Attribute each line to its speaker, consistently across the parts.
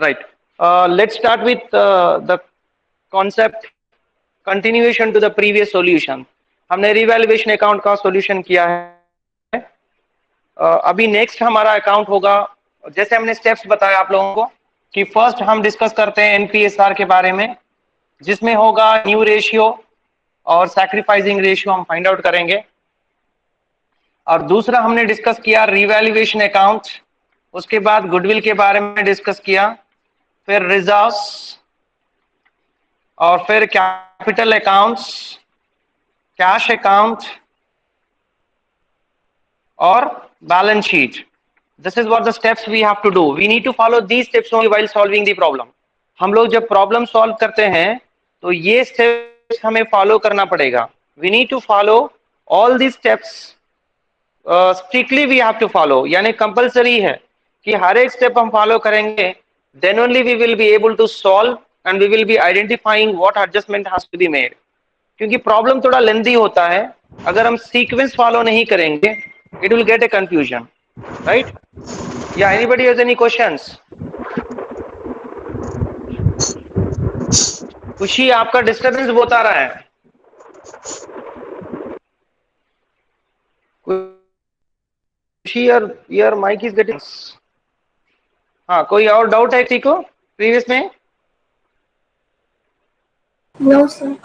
Speaker 1: Right. Let's start with the concept continuation to the previous solution. हमने revaluation account का solution किया है। अभी नेक्स्ट हमारा अकाउंट होगा, जैसे हमने स्टेप्स बताया आप लोगों को कि फर्स्ट हम डिस्कस करते हैं एनपीएसआर के बारे में, जिसमें होगा न्यू रेशियो और सैक्रिफाइसिंग रेशियो हम फाइंड आउट करेंगे। और दूसरा हमने डिस्कस किया रिवैल्यूएशन अकाउंट, उसके बाद गुडविल के बारे में डिस्कस किया, फिर रिजर्व्स और फिर कैपिटल अकाउंट्स, कैश अकाउंट और balance sheet. This is what the steps we have to do. We need to follow these steps only while solving the problem. हम लोग जब प्रॉब्लम सॉल्व करते हैं तो ये स्टेप्स हमें फॉलो करना पड़ेगा। We need to follow all these steps strictly we have to follow, यानी कंपलसरी है कि हर एक स्टेप हम फॉलो करेंगे, then only we will be able to solve and we will be identifying what adjustment has to be made. क्योंकि problem थोड़ा लेंदी होता है, अगर हम सीक्वेंस फॉलो नहीं करेंगे it will get a confusion, right? Yeah, anybody has any questions? खुशी, आपका डिस्टर्बेंस बहुत आ रहा है। खुशी, your mic is getting। हाँ, कोई और डाउट है किसी को प्रीवियस में?
Speaker 2: No sir.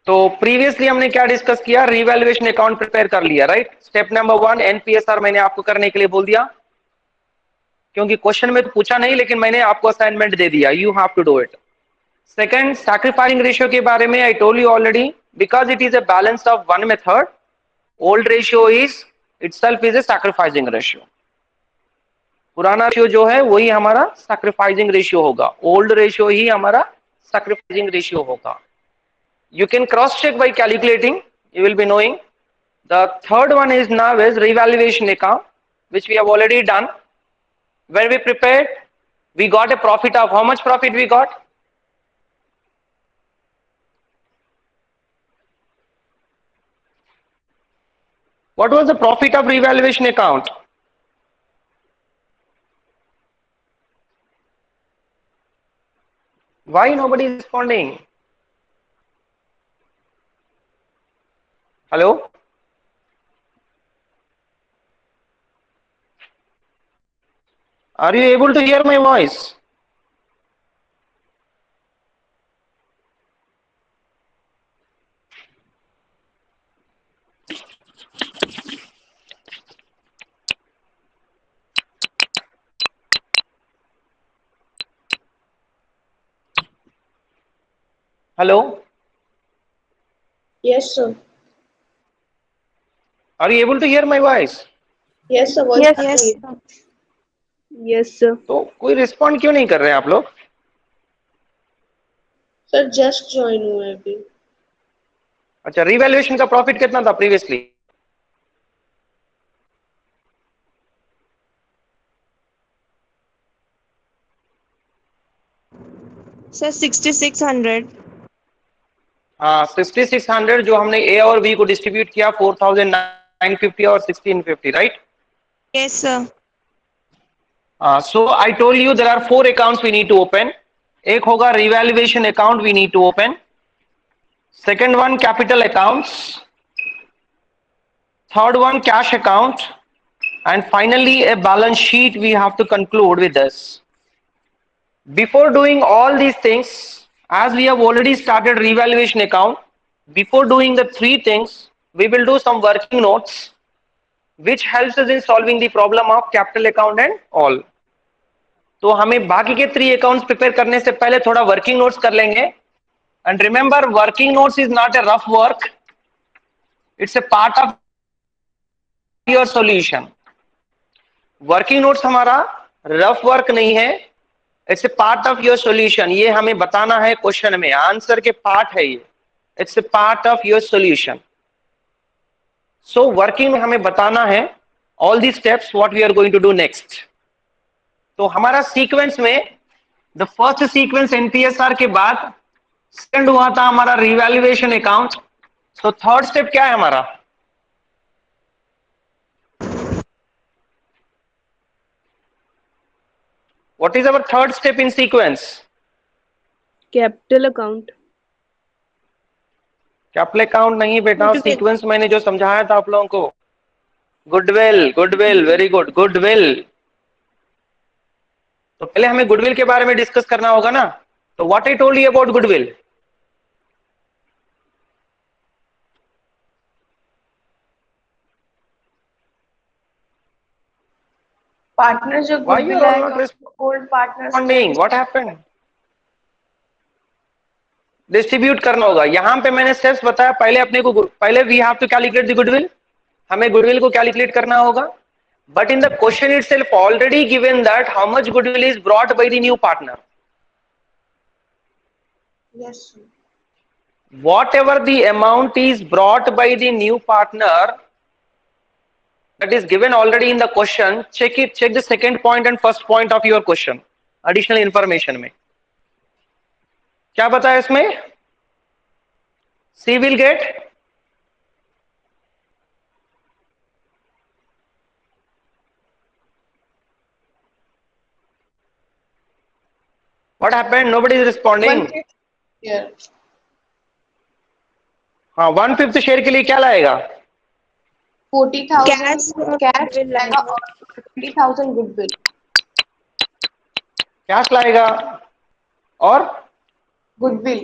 Speaker 1: तो प्रीवियसली हमने क्या डिस्कस किया, रिवैल्यूएशन अकाउंट प्रिपेयर कर लिया, राइट? स्टेप नंबर 1 एनपीएसआर मैंने आपको करने के लिए बोल दिया, क्योंकि क्वेश्चन में तो पूछा नहीं, लेकिन मैंने आपको असाइनमेंट दे दिया, you have to do it. Second, sacrificing ratio के बारे में I told you already, because it is a balance of one method, old ratio is itself is a sacrificing ratio. पुराना रेशियो जो है वही हमारा सैक्रिफाइसिंग रेशियो होगा, old ratio ही हमारा सैक्रिफाइसिंग रेशियो होगा। You can cross check by calculating, you will be knowing. The third one is now is revaluation account, which we have already done. When we prepared, we got a profit of how much profit we got? What was the profit of revaluation account? Why nobody is responding? Hello? Are you able to hear my voice? Hello?
Speaker 2: Yes sir.
Speaker 1: Are you able to hear my voice?
Speaker 2: Yes sir.
Speaker 3: Yes, yes, sir. Yes, sir.
Speaker 1: तो कोई respond क्यों नहीं कर रहे हैं आप लोग?
Speaker 2: Sir just join हुए अभी।
Speaker 1: अच्छा, रिवैल्यूएशन का प्रॉफिट कितना था प्रीवियसली?
Speaker 3: Sir, 6600.
Speaker 1: हाँ, 6600 जो हमने ए और बी को डिस्ट्रीब्यूट किया, 4950 और 1650, right?
Speaker 3: Yes, sir.
Speaker 1: So I told you there are 4 accounts we need to open. एक होगा revaluation account we need to open. Second one capital accounts. Third one cash account. And finally a balance sheet we have to conclude with this. Before doing all these things, as we have already started revaluation account, before doing the 3 things, we will do some working notes which helps us in solving the problem of capital account and all. तो हमें बाकी के 3 accounts prepare करने से पहले थोड़ा working notes कर लेंगे। And remember, working notes is not a rough work, it's a part of your solution. Working notes हमारा रफ वर्क नहीं है, it's a part of your solution. ये हमें बताना है क्वेश्चन में, आंसर के पार्ट है ये, it's a part of your solution. So working में हमें बताना है all the steps what we are going to do next. तो हमारा सीक्वेंस में द फर्स्ट सीक्वेंस एनपीएसआर के बाद सेकंड हुआ था हमारा रिवैल्यूएशन अकाउंट। तो थर्ड स्टेप क्या है हमारा? What is our third step in sequence?
Speaker 3: Capital account.
Speaker 1: Capital account नहीं बेटा,
Speaker 3: Goodwill.
Speaker 1: सीक्वेंस मैंने जो समझाया था आप लोगों को, goodwill, goodwill, very good, goodwill. तो पहले हमें गुडविल के बारे में डिस्कस करना होगा ना। तो what I told you about goodwill?
Speaker 2: Partner जो
Speaker 1: Why you
Speaker 2: goodwill
Speaker 1: are not
Speaker 2: आएगा old partners
Speaker 1: responding? What happened? Distribute करना होगा। यहां पे मैंने स्टेप्स बताया, पहले अपने को, पहले we have to calculate the goodwill, हमें गुडविल को कैलकुलेट करना होगा। But in the question itself already given that how much goodwill is brought by the new partner.
Speaker 2: Yes
Speaker 1: Whatever the amount is brought by the new partner that is given already in the question, check it, check the second point and first point of your question, additional information में क्या बताया इसमें? C will get what happened? Nobody is responding. हाँ, 1/5 share के लिए क्या लाएगा?
Speaker 2: 40,000 cash लाएगा और 50,000 गुडविल।
Speaker 1: कैश लाएगा और
Speaker 2: गुडविल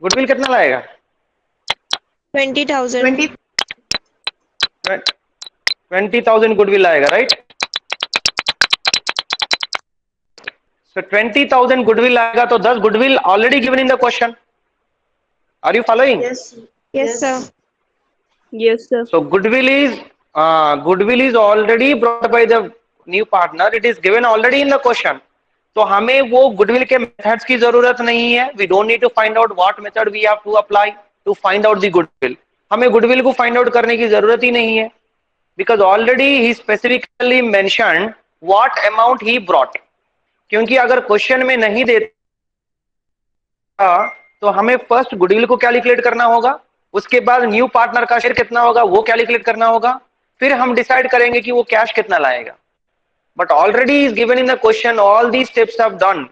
Speaker 1: गुडविल कितना लाएगा?
Speaker 3: 20,000.
Speaker 1: 20,000 गुडविल लाएगा, राइट? So 20,000 गुडविल लाएगा, तो 10 goodwill already given in the question. Are you following?
Speaker 3: Yes, sir. Yes, sir.
Speaker 1: So goodwill is already brought by the new partner. It is given already in the question. तो हमें वो goodwill के methods की जरूरत नहीं है। We don't need to find out what method we have to apply to find out the goodwill. हमें goodwill को फाइंड आउट करने की जरूरत ही नहीं है, because already he specifically mentioned what amount he brought. क्योंकि अगर क्वेश्चन में नहीं देता तो हमें फर्स्ट गुडविल को कैलकुलेट करना होगा, उसके बाद न्यू पार्टनर का शेयर कितना होगा वो कैलकुलेट करना होगा, फिर हम डिसाइड करेंगे कि वो कैश कितना लाएगा। But already is given in the question, all the steps have done.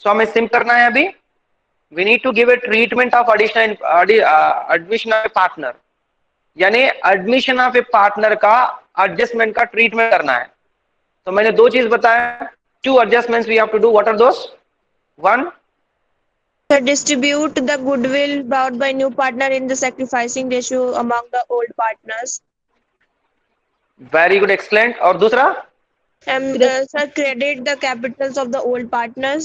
Speaker 1: So हमें सिम करना है अभी। We need to give a treatment of additional admission of a partner, यानी एडमिशन ऑफ ए पार्टनर का एडजस्टमेंट का ट्रीटमेंट करना है। तो मैंने दो चीज बताया, two adjustments we have to do. What are those? One,
Speaker 3: So distribute the goodwill brought by new partner in the sacrificing ratio among the old partners.
Speaker 1: Very good, excellent. और दूसरा?
Speaker 3: And sir, credit the capitals of the old partners.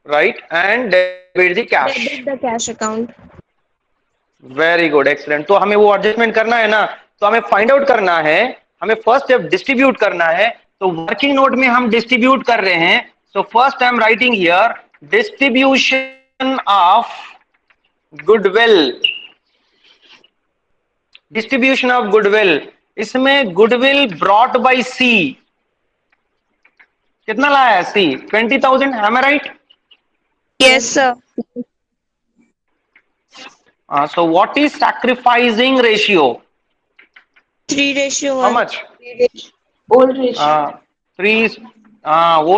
Speaker 1: Right, and debit the cash.
Speaker 3: Debit the cash account.
Speaker 1: Very good, excellent. तो हमें वो adjustment करना है ना, तो हमें फाइंड आउट करना है, हमें फर्स्ट स्टेप डिस्ट्रीब्यूट करना है। तो वर्किंग नोट में हम डिस्ट्रीब्यूट कर रहे हैं। So first I am writing here distribution of goodwill, distribution of goodwill। इसमें goodwill brought by C कितना लाया है? C 20,000, am I right?
Speaker 3: Yes, sir.
Speaker 1: So what is sacrificing ratio?
Speaker 3: 3:1.
Speaker 1: How much?
Speaker 2: Old ratio
Speaker 1: 3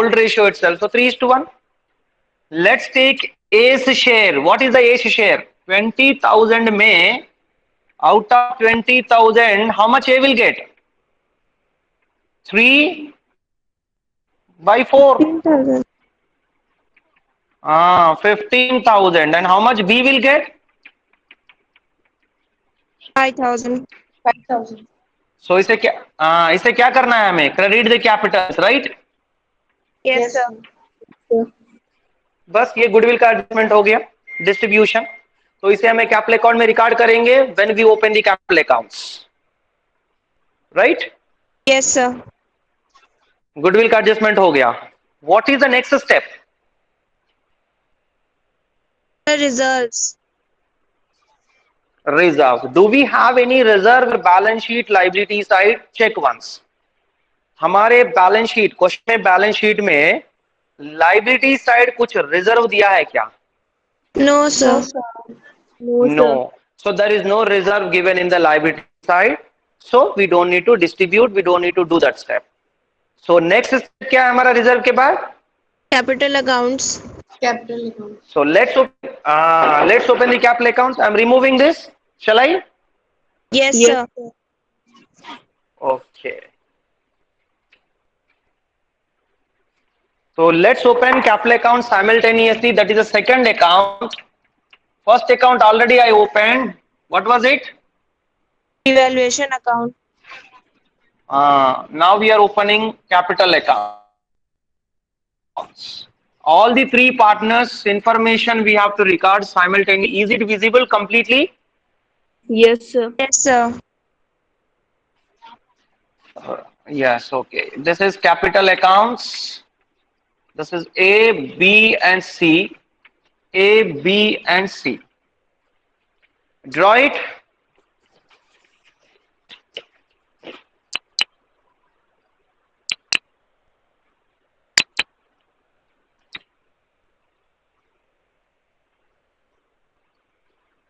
Speaker 1: old ratio itself, so 3:1। Let's take A's share. What is the A's share? 20,000 में out of 20,000 how much A will get? 3/4।
Speaker 3: 15,000.
Speaker 1: 15,000। And how much B will get?
Speaker 3: 5,000.
Speaker 2: 5,000
Speaker 1: So इसे क्या करना है हमें? Credit the Capitals, right?
Speaker 3: Yes, sir.
Speaker 1: बस ये goodwill का adjustment हो गया, डिस्ट्रीब्यूशन। तो इसे हमें कैपिटल अकाउंट में रिकॉर्ड करेंगे when we open the capital accounts, right?
Speaker 3: Yes, sir.
Speaker 1: Goodwill का एडजस्टमेंट हो गया। What is the next step?
Speaker 3: The reserves.
Speaker 1: Reserve. Do we have any reserve balance sheet liability side? Check once. हमारे balance sheet, question में balance sheet में liability side कुछ reserve दिया है क्या?
Speaker 3: No, sir.
Speaker 2: No,
Speaker 1: no. So there is no reserve given in the liability side. So we don't need to distribute. We don't need to do that step. So next step क्या है हमारा reserve के बाद?
Speaker 3: Capital accounts.
Speaker 2: Capital account.
Speaker 1: So let's open the capital accounts. I'm removing this. Shall I?
Speaker 3: Yes,
Speaker 2: Yes.
Speaker 3: sir.
Speaker 1: Okay. So let's open capital account simultaneously. That is the second account. First account already I opened. What was it?
Speaker 3: Evaluation account.
Speaker 1: Now we are opening capital accounts. All the three partners information we have to record simultaneously. Is it visible completely?
Speaker 2: Yes, sir.
Speaker 3: Yes, sir.
Speaker 1: Yes, okay. This is capital accounts. This is A, B, and C. A, B, and C. Draw it.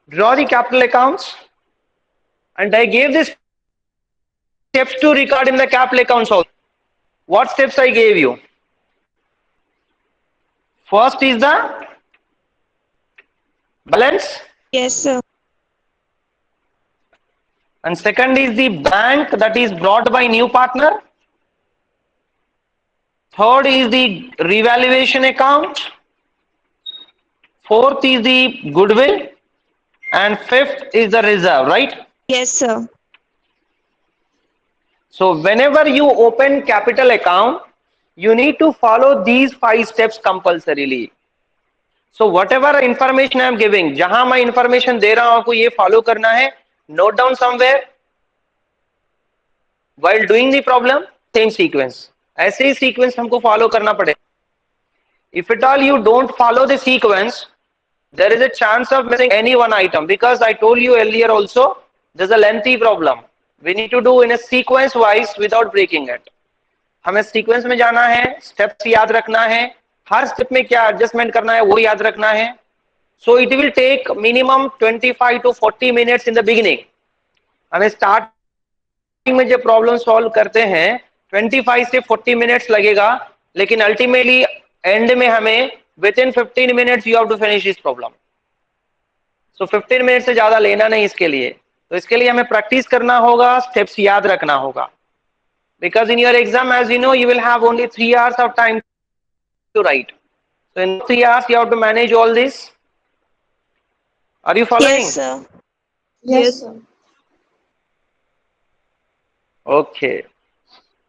Speaker 1: Draw the capital accounts. And I gave this steps to record in the capital accounts also. What steps I gave you? First is the balance,
Speaker 3: Yes, sir.
Speaker 1: and second is the bank that is brought by new partner. Third is the revaluation account. Fourth is the goodwill, and fifth is the reserve, right?
Speaker 3: Yes, sir.
Speaker 1: So whenever you open capital account, you need to follow these 5 steps compulsorily. So whatever information I am giving, जहां मैं information दे रहा हूं आपको ये follow करना है. Note down somewhere. While doing the problem, same sequence. ऐसे ही sequence हमको follow करना पड़ेगा. If at all you don't follow the sequence, there is a chance of missing any one item, because I told you earlier also, there's a lengthy problem. We need to do in a sequence wise without breaking it. हमें sequence में जाना है, steps याद रखना है, हर step में क्या adjustment करना है वो याद रखना है. So it will take minimum 25 to 40 minutes in the beginning. हमें starting में जो problem solve करते हैं 25 से 40 minutes लगेगा, लेकिन ultimately end में हमें within 15 minutes you have to finish this problem. So 15 minutes से ज्यादा लेना नहीं इसके लिए. तो इसके लिए हमें प्रैक्टिस करना होगा, स्टेप्स याद रखना होगा. Because in your exam, as you know, you will have only 3 hours of time to write. So in 3 hours you have to manage all this. Are you following?
Speaker 3: Yes, sir.
Speaker 2: Yes, sir.
Speaker 1: Okay.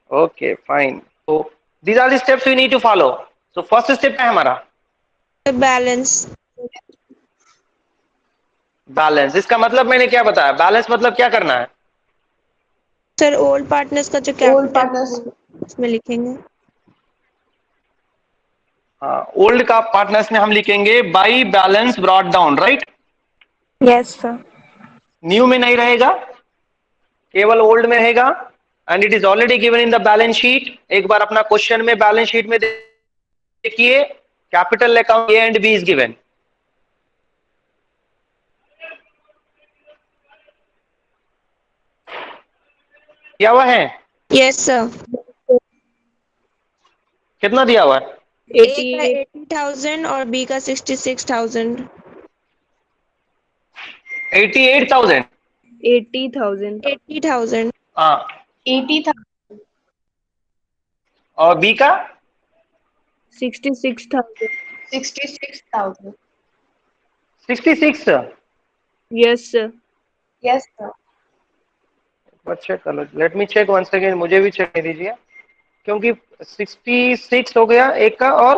Speaker 1: Okay, fine. So these are the steps we need to follow. So first step है हमारा
Speaker 3: The balance.
Speaker 1: Balance. इसका मतलब मैंने क्या बताया? Balance मतलब क्या करना है?
Speaker 3: सर ओल्ड पार्टनर्स का जो
Speaker 2: Old
Speaker 3: कैपिटल
Speaker 2: partners.
Speaker 3: में लिखेंगे.
Speaker 1: हाँ, ओल्ड का पार्टनर्स में हम लिखेंगे by balance brought down, right?
Speaker 3: Yes, sir.
Speaker 1: New में नहीं रहेगा, केवल ओल्ड में रहेगा. And it is already given in the balance sheet. एक बार अपना क्वेश्चन में बैलेंस शीट में देखिए, capital account A and B is given. दिया हुआ है?
Speaker 3: Yes, sir.
Speaker 1: कितना दिया हुआ है?
Speaker 3: A का 80,000 और B का 66,000.
Speaker 1: 88,000.
Speaker 2: 80,000.
Speaker 3: 80,000.
Speaker 1: हाँ,
Speaker 2: 80,000.
Speaker 1: और बी का
Speaker 2: 66,000. 66,000.
Speaker 1: 66.
Speaker 2: Yes, sir. Yes, sir.
Speaker 1: अच्छा चलो, let me check one second. मुझे भी चेक नहीं दीजिए, क्योंकि 66 हो गया एक का और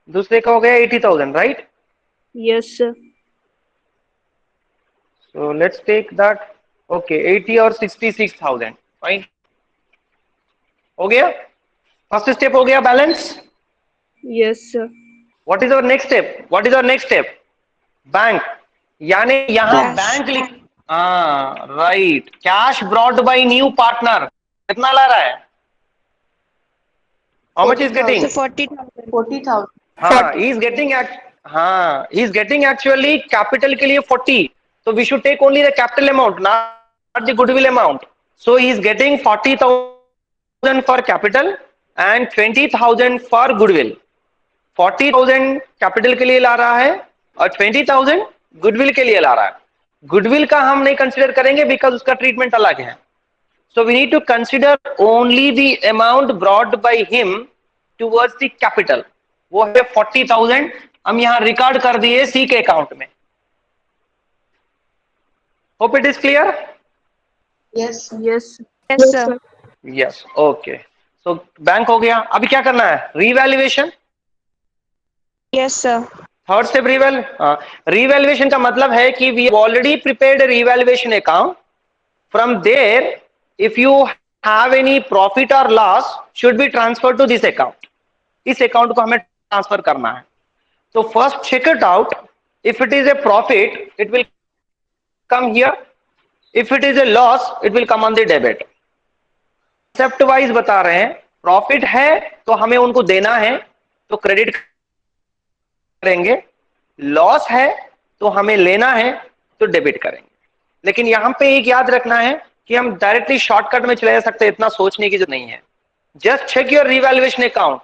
Speaker 1: दूसरे का हो गया 80,000, right?
Speaker 2: Yes, sir.
Speaker 1: So let's take that. Okay, 80 और 66,000. फाइन, हो गया. फर्स्ट स्टेप हो गया balance.
Speaker 2: Yes, sir.
Speaker 1: What is our next step? What is our next step? Bank. यानी यहाँ
Speaker 3: Cash.
Speaker 1: बैंक लिख. हाँ, right. Cash brought by new partner कितना ला रहा है? How much is getting?
Speaker 3: So 40,000.
Speaker 2: 40,000.
Speaker 1: हाँ, he is getting actually capital के लिए 40, So we should take only the capital amount, not the goodwill amount. So he is getting 40,000 for capital and 20,000 for goodwill. 40,000 capital के लिए ला रहा है और 20,000 goodwill के लिए ला रहा है. गुडविल का हम नहीं कंसीडर करेंगे बिकॉज उसका ट्रीटमेंट अलग है. So we need to consider only the amount brought by him towards the capital. वो है 40,000. हम यहां रिकॉर्ड कर दिए सी के अकाउंट में. Hope it is clear.
Speaker 2: Yes.
Speaker 3: Yes, sir.
Speaker 1: Yes, okay. So bank हो गया. अभी क्या करना है? Revaluation.
Speaker 3: Yes, sir.
Speaker 1: Third step revaluation का मतलब है कि we already prepared revaluation account. From there if you have any profit और loss should be transfer to this account. इस अकाउंट को हमें ट्रांसफर करना है. तो first check it out. If it is a profit it will come here. If it is A loss it will come on the debit. Concept wise बता रहे हैं. Profit है तो हमें उनको देना है तो क्रेडिट करेंगे. लॉस है तो हमें लेना है तो डेबिट करेंगे. लेकिन यहां पे एक याद रखना है कि हम डायरेक्टली शॉर्टकट में चले जा सकते हैं. इतना सोचने की जरूरत नहीं है. Just check your revaluation account.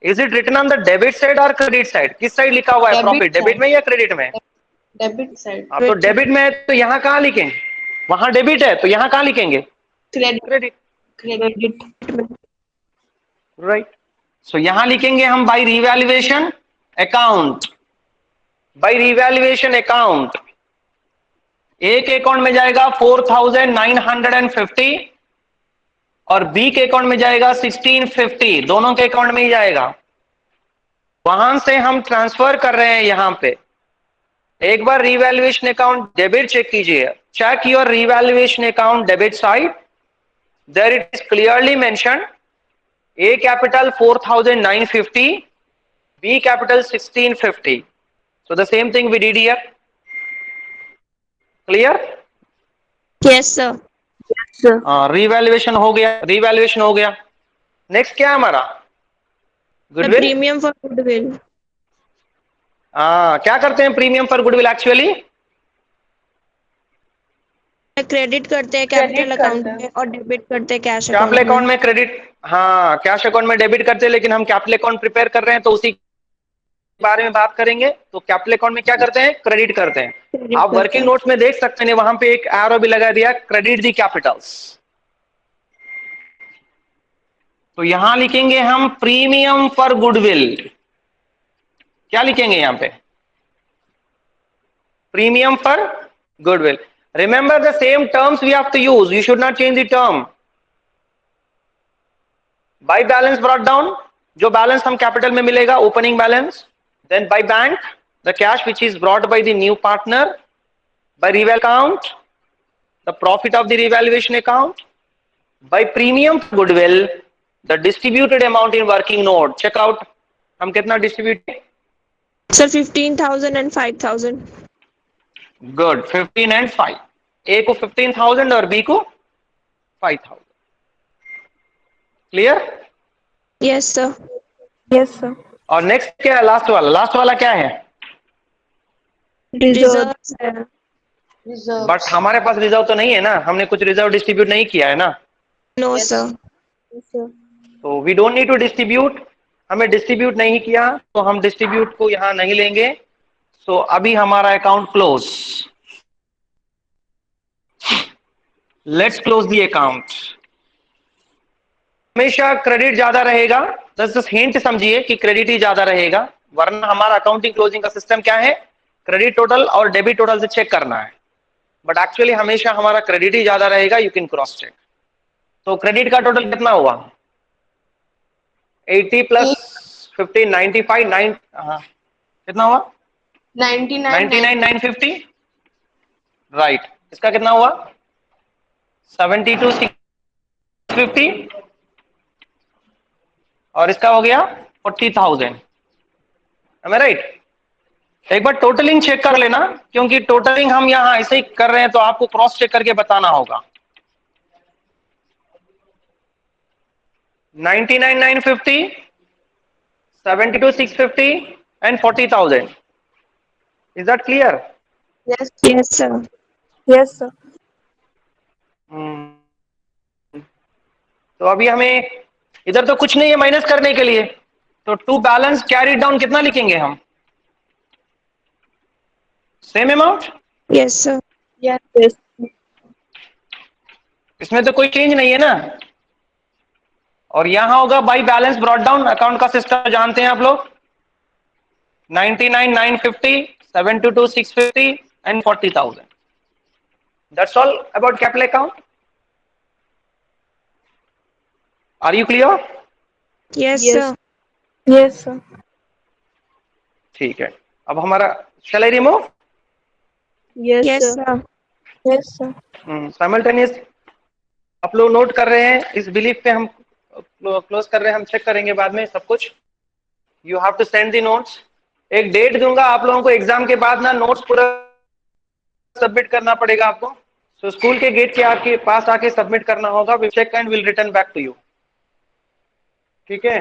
Speaker 1: Is it written on the debit side और क्रेडिट साइड? किस साइड लिखा हुआ है प्रॉफिट? डेबिट में या क्रेडिट में?
Speaker 2: Debit side.
Speaker 1: आप तो डेबिट में है तो यहां कहां लिखेंगे? वहां डेबिट है तो यहां कहां लिखेंगे?
Speaker 2: Credit.
Speaker 1: Credit.
Speaker 2: Credit.
Speaker 1: Right. So यहां लिखेंगे हम by revaluation account. By revaluation account A के अकाउंट में जाएगा 4,950 और बी के अकाउंट में जाएगा 1,650. दोनों के अकाउंट में ही जाएगा. वहां से हम ट्रांसफर कर रहे हैं यहां पे. एक बार रिवैल्यूएशन अकाउंट डेबिट चेक कीजिए. Check your revaluation account debit side. There it is clearly mentioned A capital 4,950, B capital 1,650. So the same thing we did here. Clear?
Speaker 3: Yes, sir.
Speaker 1: Revaluation हो गया. Revaluation हो गया. Next क्या है हमारा?
Speaker 3: The
Speaker 1: Goodwill.
Speaker 3: premium for goodwill.
Speaker 1: क्या करते हैं premium for goodwill actually?
Speaker 3: Credit करते हैं कैपिटल अकाउंट में और डेबिट करते हैं कैश
Speaker 1: कैपिटल
Speaker 3: अकाउंट
Speaker 1: अकाउंट
Speaker 3: में.
Speaker 1: में क्रेडिट. हाँ, कैश अकाउंट में डेबिट करते हैं लेकिन हम कैपिटल अकाउंट प्रिपेयर कर रहे हैं तो उसी बारे में बात करेंगे. तो कैपिटल अकाउंट में क्या करते हैं? क्रेडिट करते हैं.
Speaker 3: Credit
Speaker 1: आप
Speaker 3: करते
Speaker 1: वर्किंग
Speaker 3: हैं.
Speaker 1: नोट्स में देख सकते हैं वहां पे एक एरो भी लगा दिया क्रेडिट दी कैपिटल्स. तो यहां लिखेंगे हम प्रीमियम फॉर गुडविल. क्या लिखेंगे यहां पे? Premium for goodwill. Remember the same terms we have to use. You should not change the term. By balance brought down, जो बैलेंस हम कैपिटल में मिलेगा opening balance. Then by bank, the cash which is brought by the new partner. By reval account, the profit of the revaluation account. By premium goodwill, the distributed amount in working note. Check out. हम कितना distribute?
Speaker 3: Sir, 15,000 and 5,000.
Speaker 1: Good. 15 and 5. ए को 15,000 और B को 5,000. Clear?
Speaker 3: Yes, sir.
Speaker 2: Yes, sir.
Speaker 1: और next क्या है? Last वाला. Last वाला क्या है?
Speaker 3: Reserves है.
Speaker 2: Reserve.
Speaker 1: बट हमारे पास रिजर्व तो नहीं है ना. हमने कुछ रिजर्व डिस्ट्रीब्यूट नहीं किया है ना.
Speaker 3: No,
Speaker 2: Yes.
Speaker 3: sir.
Speaker 2: Yes, sir.
Speaker 1: तो we don't need to distribute. हमें डिस्ट्रीब्यूट नहीं किया तो हम डिस्ट्रीब्यूट को यहां नहीं लेंगे. सो अभी हमारा account close. Let's close the account. हमेशा क्रेडिट ज्यादा रहेगा. बस हिंट समझिए कि क्रेडिट ही ज्यादा रहेगा. वरना हमारा अकाउंटिंग क्लोजिंग का सिस्टम क्या है? क्रेडिट टोटल और डेबिट टोटल से चेक करना है. बट एक्चुअली हमेशा हमारा क्रेडिट ही ज्यादा रहेगा. You can cross check. तो क्रेडिट का टोटल कितना हुआ? 80 प्लस 15 95 9. कितना हुआ? 99,950. राइट. इसका कितना हुआ? 72,650 और इसका हो गया 40,000. Am I right? एक बार टोटलिंग चेक कर लेना क्योंकि टोटलिंग हम यहां ऐसे ही कर रहे हैं तो आपको क्रॉस चेक करके बताना होगा. 99,950, 72,650 and 40,000. Is that clear?
Speaker 2: Yes.
Speaker 3: Yes, sir.
Speaker 2: Yes, sir.
Speaker 1: तो अभी हमें इधर तो कुछ नहीं है माइनस करने के लिए, तो टू बैलेंस कैरी डाउन कितना लिखेंगे हम? Same amount.
Speaker 3: Yes, sir.
Speaker 2: Yes. Yes.
Speaker 1: इसमें तो कोई चेंज नहीं है ना। और यहां होगा by balance brought down. Account का सिस्टम जानते हैं आप लोग, 99 950 722 650 and 40,000। That's all about capital account. Are you clear?
Speaker 3: Yes,
Speaker 2: Yes.
Speaker 3: sir.
Speaker 2: Yes, sir.
Speaker 1: ठीक है, अब हमारा shall I remove?
Speaker 2: Yes,
Speaker 3: Yes,
Speaker 2: sir.
Speaker 3: sir.
Speaker 2: Yes, sir.
Speaker 1: Simultaneous आप लोग नोट कर रहे हैं, इस बिलीफ पे हम क्लोज कर रहे हैं, हम चेक करेंगे बाद में सब कुछ। You have to send the notes. एक डेट दूंगा आप लोगों को, एग्जाम के बाद ना नोट्स पूरा सबमिट करना पड़ेगा आपको। सो स्कूल के गेट के आके पास आके सबमिट करना होगा। Will check and will return back to you. ठीक है,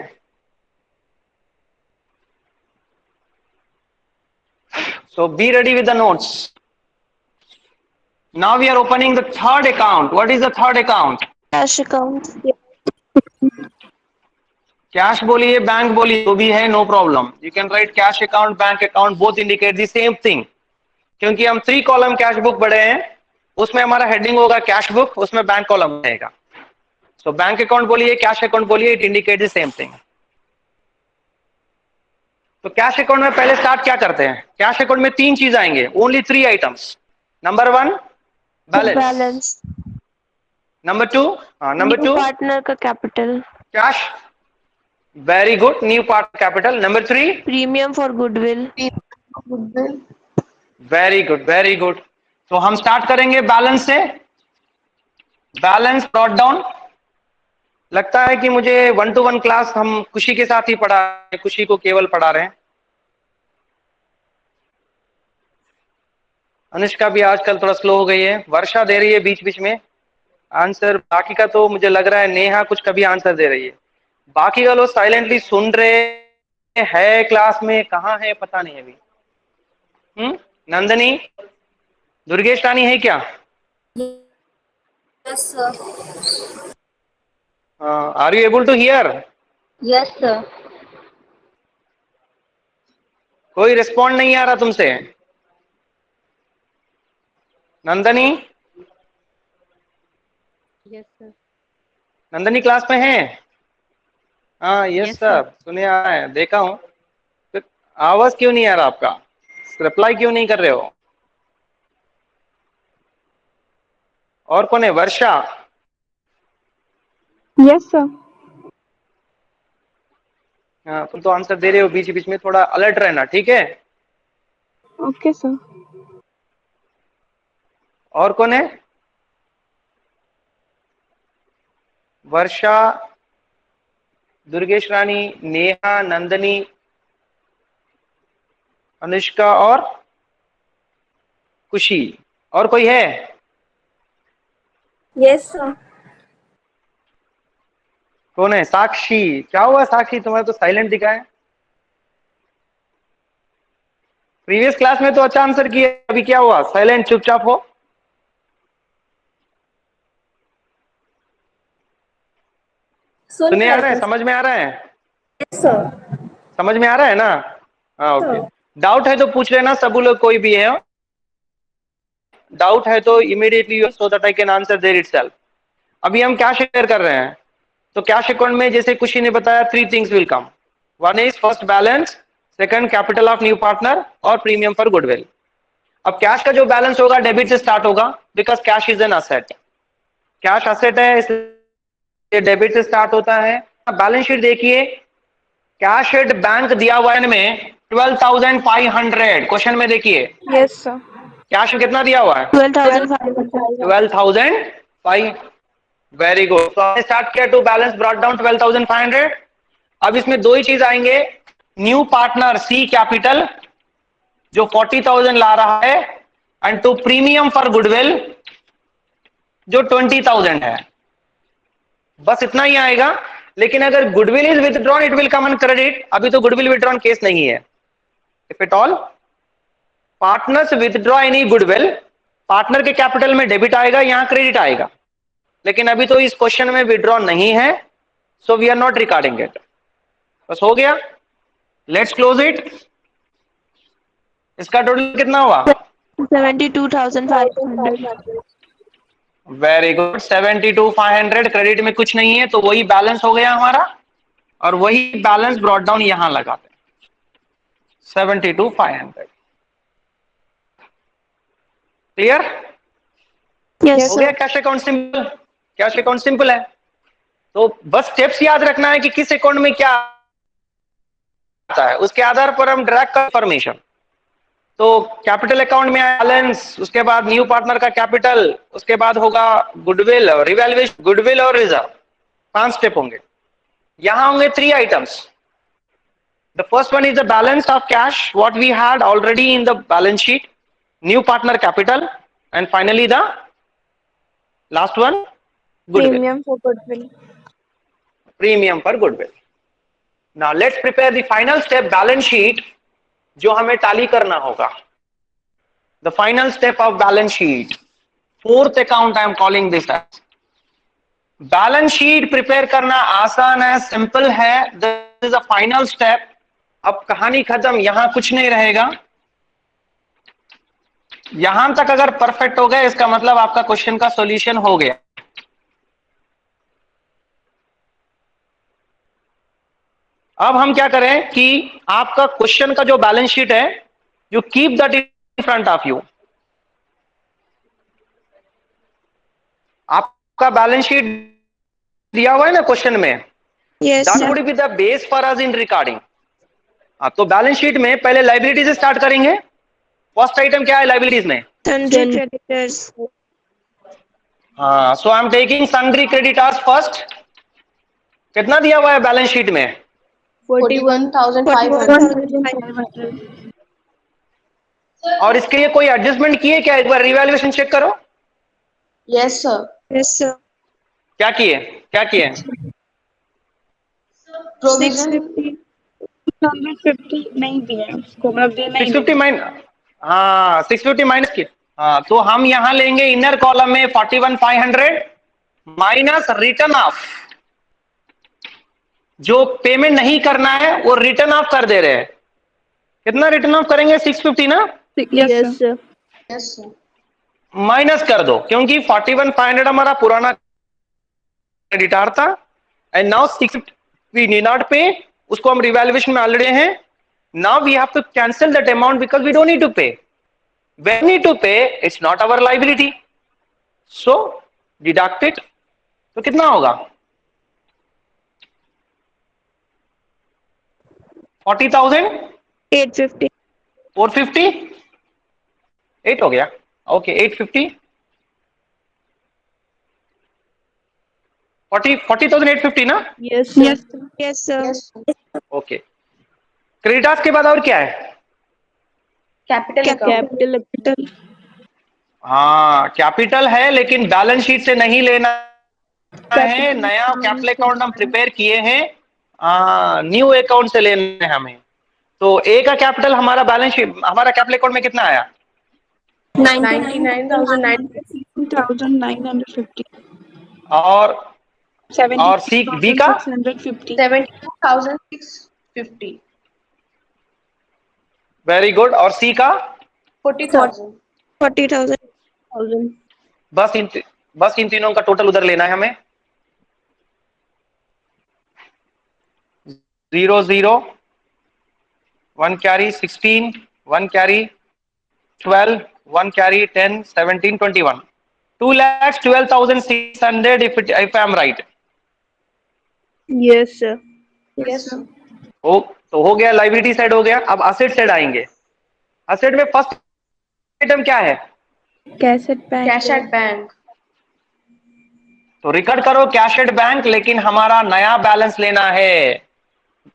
Speaker 1: so be ready with the notes. Now we are opening the third account. What is the third account?
Speaker 3: Cash account.
Speaker 1: Cash बोलिए, bank बोलिए, जो भी है no problem. You can write cash account, bank account, both indicate the same thing. क्योंकि हम 3 column cash book बढ़े हैं, उसमें हमारा हेडिंग होगा कैश बुक, उसमें बैंक कॉलम रहेगा। सो बैंक अकाउंट बोलिए, कैश अकाउंट बोलिए, it indicate the same thing. तो कैश अकाउंट में पहले स्टार्ट क्या करते हैं? कैश अकाउंट में 3 चीज आएंगे, only 3 items. Number 1 balance,
Speaker 3: Balance.
Speaker 1: Number 2 number
Speaker 3: New
Speaker 1: 2
Speaker 3: partner का capital.
Speaker 1: Cash, very good, new part capital. Number 3
Speaker 3: Premium for goodwill.
Speaker 2: Goodwill.
Speaker 1: Very good, very good. तो हम स्टार्ट करेंगे बैलेंस से। Balance brought down. लगता है कि मुझे 1-to-1 क्लास हम खुशी के साथ ही पढ़ा रहे हैं, खुशी को केवल पढ़ा रहे हैं। अनुष्का भी आजकल थोड़ा स्लो हो गई है, वर्षा दे रही है बीच बीच में आंसर। बाकी का तो मुझे लग रहा है नेहा कुछ कभी आंसर दे रही है। बाकी का लोग साइलेंटली सुन रहे हैं, क्लास में कहाँ है पता नहीं अभी। नंदनी, दुर्गेश रानी है क्या?
Speaker 2: Yes, sir.
Speaker 1: Are you able to hear?
Speaker 2: Yes, sir.
Speaker 1: कोई रिस्पॉन्ड नहीं आ रहा तुमसे। Nandini,
Speaker 2: Yes, sir.
Speaker 1: Nandini class में है? हाँ यस सर, सुने आ रहा है, देखा हूँ। तो आवाज क्यों नहीं आ रहा आपका? रिप्लाई क्यों नहीं कर रहे हो? और कौन है? वर्षा?
Speaker 2: Yes, sir.
Speaker 1: हाँ, तुम तो आंसर दे रहे हो बीच बीच में, थोड़ा अलर्ट रहना, ठीक है?
Speaker 2: Okay, sir.
Speaker 1: और कौन है? वर्षा, दुर्गेश रानी, नेहा, नंदनी, अनुष्का और खुशी। और कोई है?
Speaker 2: Yes, sir.
Speaker 1: कौन है? साक्षी। क्या हुआ साक्षी, तुम्हारा तो साइलेंट दिखा है। प्रीवियस क्लास में तो अच्छा आंसर किया, अभी क्या हुआ? साइलेंट, चुपचाप हो। सुने आ रहा है? समझ में आ रहा है?
Speaker 2: Yes, sir.
Speaker 1: समझ में आ रहा है ना? हाँ ओके। डाउट है तो पूछ लेना, सब लोग कोई भी है। डाउट है तो immediately so that I can answer there itself. अभी हम क्या शेयर कर रहे हैं? तो कैश अकाउंट में जैसे खुशी ने बताया 3 things will come. One is first balance, second capital of new partner और प्रीमियम फॉर गुडविल। अब कैश का जो बैलेंस होगा डेबिट से स्टार्ट होगा, because cash is an asset. Cash asset है इसलिए डेबिट से स्टार्ट होता है। बैलेंस शीट देखिए, कैश एट बैंक दिया हुआ है में 12,500। क्वेश्चन में देखिए
Speaker 2: Yes, sir.
Speaker 1: कैश में कितना दिया हुआ है?
Speaker 3: 12,500.
Speaker 1: 12,500। Very good. तो स्टार्ट किया टू बैलेंस ब्रॉट डाउन 12,500। अब इसमें 2 ही चीज आएंगे, न्यू पार्टनर सी कैपिटल जो 40,000 ला रहा है, and to premium for goodwill जो 20,000 है। बस इतना ही आएगा। लेकिन अगर goodwill is withdrawn it will come on credit. अभी तो गुडविल विथड्रॉन केस नहीं है। If it all partners withdraw any goodwill, partner के कैपिटल में डेबिट आएगा, यहां क्रेडिट आएगा, लेकिन अभी तो इस क्वेश्चन में विड्रॉ नहीं है, so we are not recording it. बस हो गया, लेट्स क्लोज इट। इसका टोटल कितना हुआ?
Speaker 3: 72,500।
Speaker 1: Very good, 72,500। क्रेडिट में कुछ नहीं है तो वही बैलेंस हो गया हमारा, और वही बैलेंस ब्रॉट डाउन यहां लगाते हैं 72,500। क्लियर?
Speaker 3: Yes,
Speaker 1: हो गया
Speaker 3: sir.
Speaker 1: Cash account simple. Cash account simple है, तो बस स्टेप्स याद रखना है कि किस अकाउंट में क्या आता है, उसके आधार पर हम ड्रैग कर इंफॉर्मेशन। तो कैपिटल अकाउंट में बैलेंस, उसके बाद न्यू पार्टनर का कैपिटल, उसके बाद होगा गुडविल और रिवैल्यूएशन, गुडविल और रिजर्व, 5 स्टेप होंगे। यहां होंगे 3 items. The first one is the balance of cash what we had already in the balance sheet, new partner capital, and finally the last one goodwill,
Speaker 3: Premium for goodwill.
Speaker 1: Premium पर goodwill. Now let's prepare the final step, balance sheet, जो हमें tally करना होगा। The final step of balance sheet, fourth account I am calling this as. Balance sheet prepare करना आसान है, simple है, this is a final step. अब कहानी खत्म, यहां कुछ नहीं रहेगा। यहां तक अगर परफेक्ट हो गए, इसका मतलब आपका क्वेश्चन का सॉल्यूशन हो गया। अब हम क्या करें कि आपका क्वेश्चन का जो बैलेंस शीट है, you keep that in front of you. आपका बैलेंस शीट दिया हुआ है ना क्वेश्चन में,
Speaker 3: Yes,
Speaker 1: that
Speaker 3: sir.
Speaker 1: Would be the base for us in recording. तो बैलेंस शीट में पहले लाइबिलिटी से स्टार्ट करेंगे। फर्स्ट आइटम क्या है लाइबिलिटीज में?
Speaker 3: Sundry creditors.
Speaker 1: हाँ, so I am taking sundry creditors first. कितना दिया हुआ है बैलेंस शीट में?
Speaker 2: 41,500।
Speaker 3: 41,500.
Speaker 1: और इसके लिए कोई एडजस्टमेंट किए क्या? एक बार रिवैल्यूएशन चेक करो।
Speaker 2: Yes, sir.
Speaker 3: Yes, sir.
Speaker 1: क्या किए? क्या किए?
Speaker 2: Provision
Speaker 3: 650. 150 नहीं दिया उसको, मतलब देना ही
Speaker 1: 650 माइनस, हाँ 650 माइनस की। हाँ, तो हम यहां लेंगे इनर कॉलम में 41,500 माइनस रिटर्न ऑफ। जो पेमेंट नहीं करना है वो रिटर्न ऑफ कर दे रहे हैं। कितना रिटर्न ऑफ करेंगे? 650 ना,
Speaker 3: Yes, sir.
Speaker 2: yes, sir.
Speaker 1: Minus कर दो, क्योंकि 41,500 हमारा पुराना क्रेडिटार था, and now 650 we need not pay, उसको हम रिवैल्यूएशन में ऑलरेडी हैं। Now we have to cancel that amount because we don't need to pay. When need to pay, it's not our liability, so deduct it. तो कितना होगा? 40,000
Speaker 3: 850.
Speaker 1: 450 8 हो गया। Okay 850 40,850 ना।
Speaker 3: Yes, sir. Yes, sir.
Speaker 2: Yes, sir.
Speaker 1: Okay, creditors के बाद और क्या है?
Speaker 2: Capital account.
Speaker 3: Capital.
Speaker 1: हाँ कैपिटल है, लेकिन बैलेंस शीट से नहीं लेना है। नया कैपिटल अकाउंट हम प्रिपेयर किए हैं, न्यू अकाउंट से लेना है हमें। तो ए का कैपिटल हमारा बैलेंस शीट, हमारा कैपिटल अकाउंट में कितना आया?
Speaker 2: 99,950.
Speaker 3: 1,950.
Speaker 1: और सी बी का
Speaker 3: 650.
Speaker 2: 72,650.
Speaker 1: Very good. और सी का
Speaker 2: 40,000.
Speaker 3: 40,000.
Speaker 1: बस इन तीनों का टोटल उधर लेना है हमें। 0 0 1 carry 16, 1 carry 12, 1 carry 10, 17, 21, 2,12,600 if I am right.
Speaker 3: Yes, sir.
Speaker 2: Yes, sir.
Speaker 1: तो हो गया, लाइबिलिटी साइड हो गया। अब असेट साइड आएंगे। असेट में फर्स्ट आइटम क्या है?
Speaker 3: Cash at bank.
Speaker 2: Cash at bank.
Speaker 1: तो रिकॉर्ड करो कैश एट बैंक, लेकिन हमारा नया बैलेंस लेना है।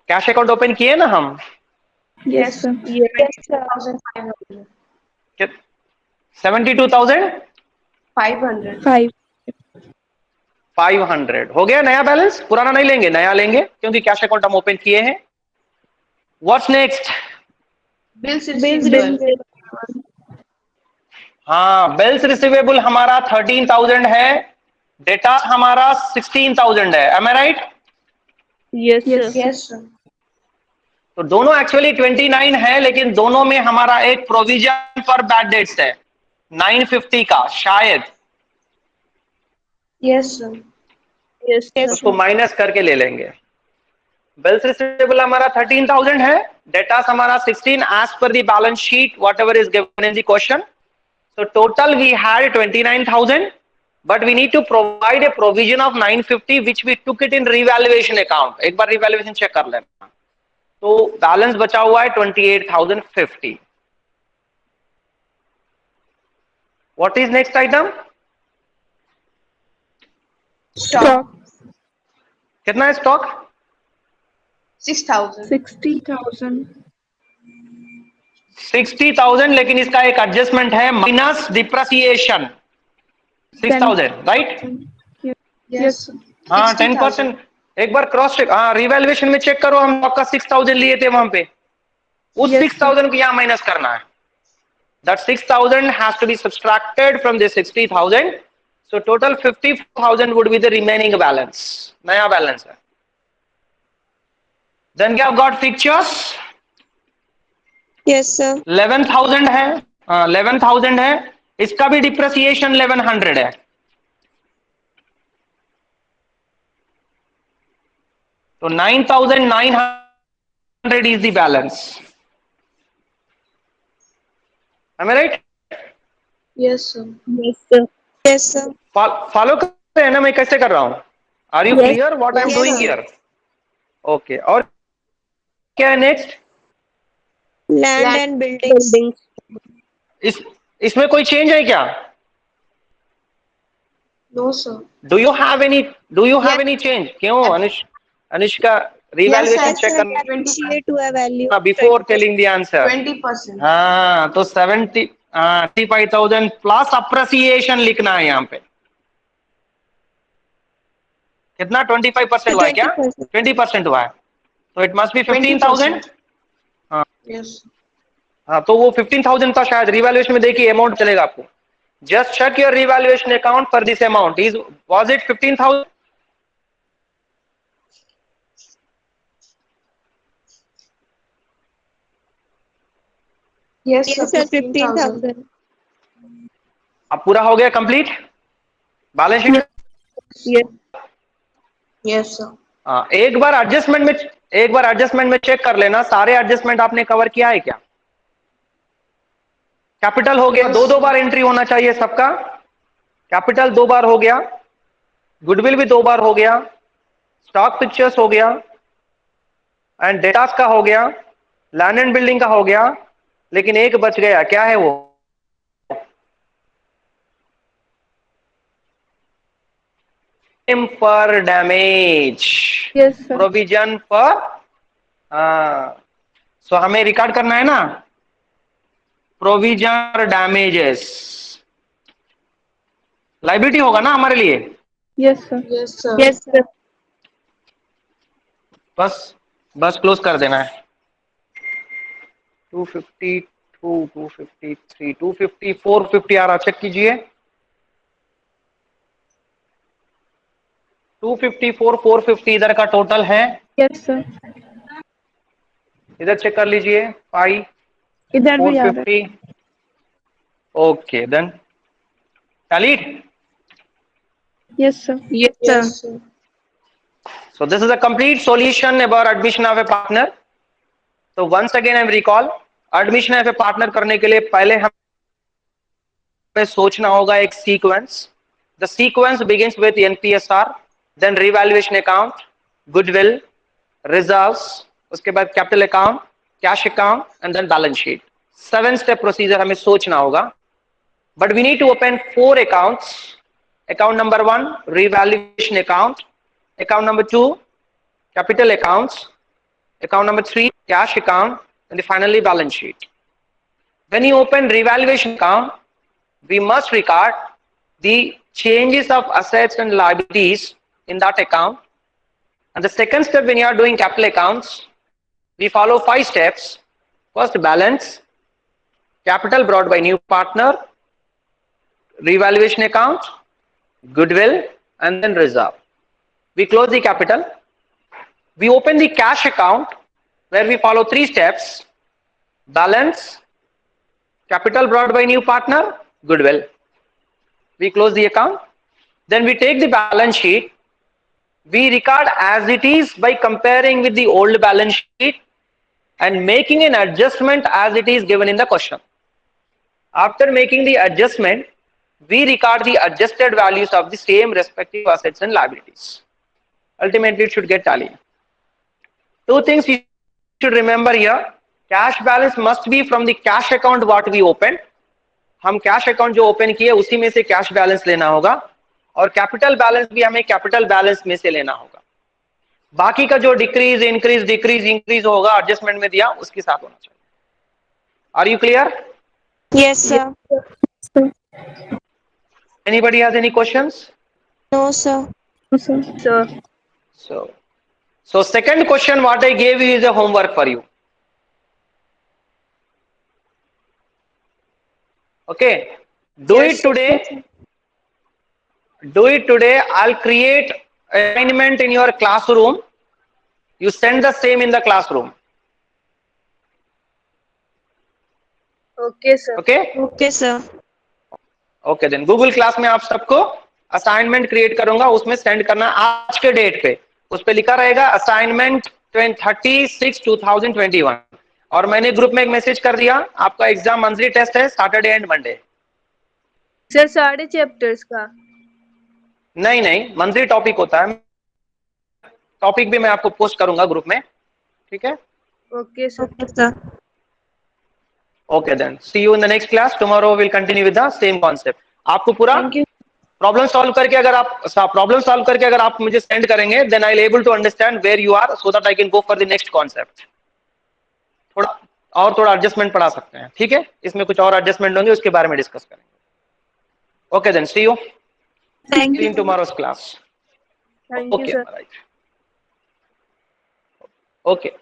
Speaker 1: कैश अकाउंट ओपन किए ना हम?
Speaker 3: Yes, sir. Yes, sir.
Speaker 2: 72,500.
Speaker 1: 72,500
Speaker 2: 500.
Speaker 1: हो गया नया बैलेंस। पुराना नहीं लेंगे, नया लेंगे, क्योंकि कैश अकाउंट हम ओपन किए हैं। What's next?
Speaker 2: Bills
Speaker 3: Bills.
Speaker 2: receivable.
Speaker 1: हाँ, बिल्स रिसीवेबल हमारा 13,000 है, डेटा हमारा 16,000 है, am I right?
Speaker 4: Yes, sir.
Speaker 2: Yes, sir.
Speaker 1: तो दोनों एक्चुअली 29 है, लेकिन दोनों में हमारा एक प्रोविजन पर बैड डेट्स है 950 का शायद,
Speaker 2: Yes, sir.
Speaker 4: Yes, sir.
Speaker 1: उसको माइनस करके ले लेंगे। बिल्स रिसीवेबल हमारा 13,000 है, डेटा हमारा 16 as per the balance sheet whatever is given in the question. So total we had 29,000, but we need to provide a provision of 950 which we took it in revaluation account. एक बार revaluation check कर लेना। तो balance बचा हुआ है 28,050। What is next item?
Speaker 2: Stock.
Speaker 1: कितना है stock?
Speaker 2: 6,000.
Speaker 4: 60,000.
Speaker 1: 60,000, लेकिन इसका एक एडजस्टमेंट है minus depreciation 6,000, right?
Speaker 2: Yes, sir.
Speaker 1: हाँ
Speaker 2: 60,000.
Speaker 1: 10%। एक बार क्रॉस चेक, हाँ रिवैल्यूएशन में चेक करो, हम आपका 6,000 लिए थे वहां पे, उस 6,000 को यहाँ माइनस करना है। That 6,000 has to be subtracted from the 60,000. So total 50,000 would be the remaining balance, नया बैलेंस है। Then we have got fixtures,
Speaker 3: Yes, sir.
Speaker 1: 11,000 है, 11,000 है, इसका भी डिप्रेसिएशन 1100 है। तो 9,900 is the balance. Am I right?
Speaker 2: Yes, sir.
Speaker 4: Yes, sir.
Speaker 3: Yes, sir.
Speaker 1: Follow कर रहे हैं ना मैं कैसे कर रहा हूं? Are you
Speaker 4: Yes.
Speaker 1: Clear what I am
Speaker 3: Yes,
Speaker 1: doing
Speaker 3: sir.
Speaker 1: Here? Okay, और क्या है next?
Speaker 3: Land
Speaker 2: Land.
Speaker 3: and buildings.
Speaker 1: इसमें कोई चेंज है क्या?
Speaker 2: No, sir.
Speaker 1: Do you have any
Speaker 2: Yes.
Speaker 1: Change? क्यों Anushka
Speaker 2: Yes,
Speaker 1: revaluation
Speaker 3: Yes,
Speaker 1: check
Speaker 3: sir.
Speaker 1: करना
Speaker 3: Depreciate to a value.
Speaker 1: Before telling the answer.
Speaker 2: 20%.
Speaker 1: हाँ, तो 75,000 प्लस अप्रिसिएशन लिखना है यहाँ पे। कितना? 25% हुआ है क्या?
Speaker 3: 20%.
Speaker 1: 20% हुआ है, तो इट मस्ट बी 15,000।
Speaker 2: 20%. Yes.
Speaker 1: हाँ, तो वो 15,000 था शायद। रिवैल्यूएशन में देखिए अमाउंट चलेगा आपको। Just check your revaluation account for this amount is was it 15,000?
Speaker 2: Yes,
Speaker 3: Yes,
Speaker 2: sir.
Speaker 3: sir. 15,000.
Speaker 1: अब पूरा हो गया complete balance sheet?
Speaker 4: Yes.
Speaker 2: Yes, sir.
Speaker 1: हाँ, एक बार एडजस्टमेंट में चेक कर लेना, सारे एडजस्टमेंट आपने कवर किया है क्या? कैपिटल हो गया, दो बार एंट्री होना चाहिए सबका। कैपिटल 2 बार हो गया, गुडविल भी 2 बार हो गया, स्टॉक पिक्चर्स हो गया, एंड डेटास का हो गया, लैंड एंड बिल्डिंग का हो गया, लेकिन एक बच गया। क्या है वो? For damage,
Speaker 4: Yes, sir.
Speaker 1: Provision for, so हमें रिकॉर्ड करना है ना, प्रोविजन डैमेजेस लाइबिलिटी होगा ना हमारे लिए।
Speaker 4: Yes, sir.
Speaker 2: Yes, sir.
Speaker 4: Yes, sir.
Speaker 1: बस क्लोज कर देना है। 252, 253, 250, 450 आ रहा, चेक कीजिए। 254, 450 इधर का टोटल है,
Speaker 4: Yes, sir.
Speaker 1: इधर चेक कर लीजिए। 5,
Speaker 4: इधर भी आ रहा है।
Speaker 1: 450, okay then tallied.
Speaker 4: Yes, sir.
Speaker 3: Yes, sir.
Speaker 2: Yes, sir.
Speaker 1: So this is a complete solution about admission of a partner. So once again I recall, admission of a partner करने के लिए पहले हमें सोचना होगा एक sequence. The sequence begins with NPSR, then revaluation account, goodwill, reserves, उसके बाद capital account, cash account, and then balance sheet. 7-step procedure हमें सोचना होगा. But we need to open 4 accounts. Account number 1, revaluation account. Account number 2, capital accounts. Account number 3, cash account, and finally balance sheet. When you open revaluation account, we must record the changes of assets and liabilities in that account. And the second step, when you are doing capital accounts, we follow 5 steps. First, balance, capital brought by new partner, revaluation account, goodwill, and then reserve. We close the capital. We open the cash account where we follow 3 steps: balance, capital brought by new partner, goodwill. We close the account. Then we take the balance sheet. We record as it is by comparing with the old balance sheet and making an adjustment as it is given in the question. After making the adjustment, we record the adjusted values of the same respective assets and liabilities. Ultimately, it should get tally. 2 things you should remember here. Cash balance must be from the cash account what we opened. हम cash account जो open किए उसी में से cash balance लेना होगा, और capital balance भी हमें कैपिटल बैलेंस में से लेना होगा. बाकी का जो डिक्रीज इंक्रीज होगा एडजस्टमेंट में दिया उसके साथ होना चाहिए. Are you clear?
Speaker 3: Yes, sir.
Speaker 1: Anybody has any questions?
Speaker 3: No, sir.
Speaker 4: No, sir.
Speaker 2: Sir.
Speaker 1: So second question what I gave you is a homework for you. Okay, do it today. Do it today. I'll create assignment in your classroom. You send the same in the classroom.
Speaker 2: Okay, sir.
Speaker 1: Okay.
Speaker 3: Okay, sir.
Speaker 1: Okay then Google class में आप सबको assignment create करूंगा, उसमें send करना आज के date पे. उस पे लिखा रहेगा असाइनमेंट 30/6/2021, और मैंने ग्रुप में एक मैसेज कर दिया, आपका एग्जाम मंथली टेस्ट है सैटरडे एंड मंडे.
Speaker 2: सर सारे चैप्टर्स का?
Speaker 1: नहीं, मंथली टॉपिक होता है. टॉपिक भी मैं आपको पोस्ट करूंगा ग्रुप में. ठीक है.
Speaker 2: Okay, sir.
Speaker 3: Okay, sir.
Speaker 1: Okay then, see you in the next class. Tomorrow we'll continue with the same concept. आपको पूरा
Speaker 2: Thank you.
Speaker 1: प्रॉब्लम सॉल्व करके अगर आप मुझे सेंड करेंगे, then I'll able to understand where you are so that I can go for the next concept. थोड़ा adjustment पढ़ा सकते हैं. ठीक है, इसमें कुछ और एडजस्टमेंट होंगे, उसके बारे में डिस्कस करेंगे. Okay then, see you.
Speaker 3: Thank
Speaker 1: See you
Speaker 3: you.
Speaker 1: in tomorrow's class.
Speaker 2: Thank you,
Speaker 1: Okay,
Speaker 2: sir.
Speaker 1: right. Okay.